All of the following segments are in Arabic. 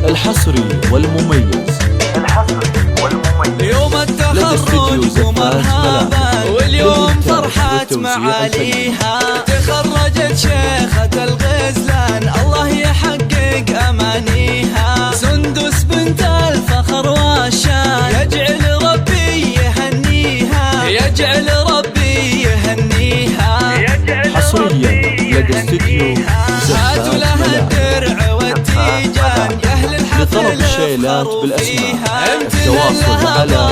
الحصري والمميز يوم التخرج ومرحبا واليوم فرحة معاليها. تخرجت شيخة الغزلان الله يحقق أمانيها. سندس بنت الفخر والشان يجعل ربي يهنيها، يجعل ربي يهنيها. حصريا لدى استديو هاتوا لها الدرع والتيجان يا أهل الحفل لطلب الشيلات بالأسماء التواصل على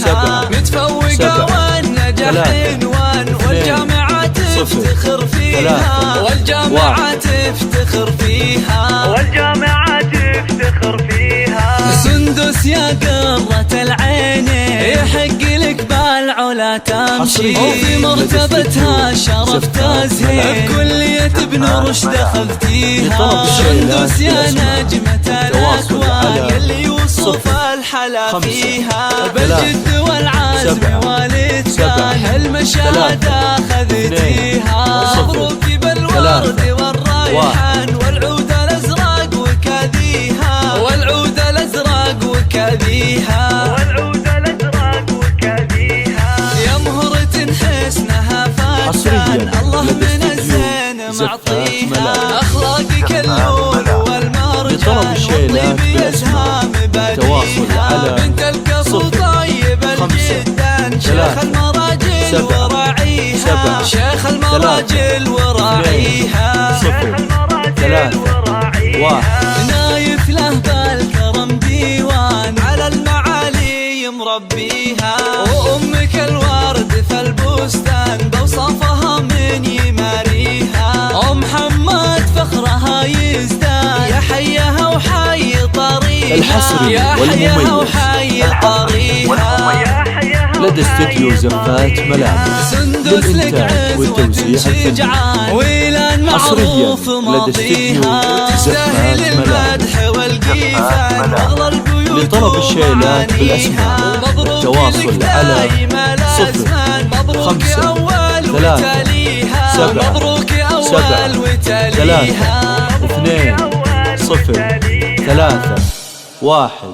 0 متفوقة والنجاح عنوان والجامعة تفتخر فيها، والجامعة تفتخر فيها، والجامعة تفتخر فيها. سندس يا قرة العين يحق لك بالعلا تمشي، وفي مرتبتها شرف تزهي كلية ابن رشد دخلتيها. سندس يا نجمة الأكوان يلي يوصف الحلا فيها، بالجد والعزم والإتقان المشاهد أخذتيها. مبروك بالورد والريحان والعود الأزرق وكاديها، والعود الأزرق وكاديها، والعود الأزرق وكاديها. يا مهرة حسنها فاتان الله من الزين معطيها. أخلاقك اللؤلؤ والمرجان والطيب يسهام بديها. بنت القصر طيب الجدان شيخ المراجل وراعيها، شيخ المراجل وراعيها، شيخ المراجل وراعيها. نايف له بالكرم ديوان على المعالي مربيها، وأمك الورد في البستان بوصفها من يماريها. أم محمد فخرها يزدان يا حيها وحي طريها، الحصري والمميز لدى استديو زفات ملابس للإنتاج والتوزيع الفني. حصريا لدى استديو زفات ملابس. لطلب الشيلات بالأسماء التواصل على 053 7 7 3 0 3 1.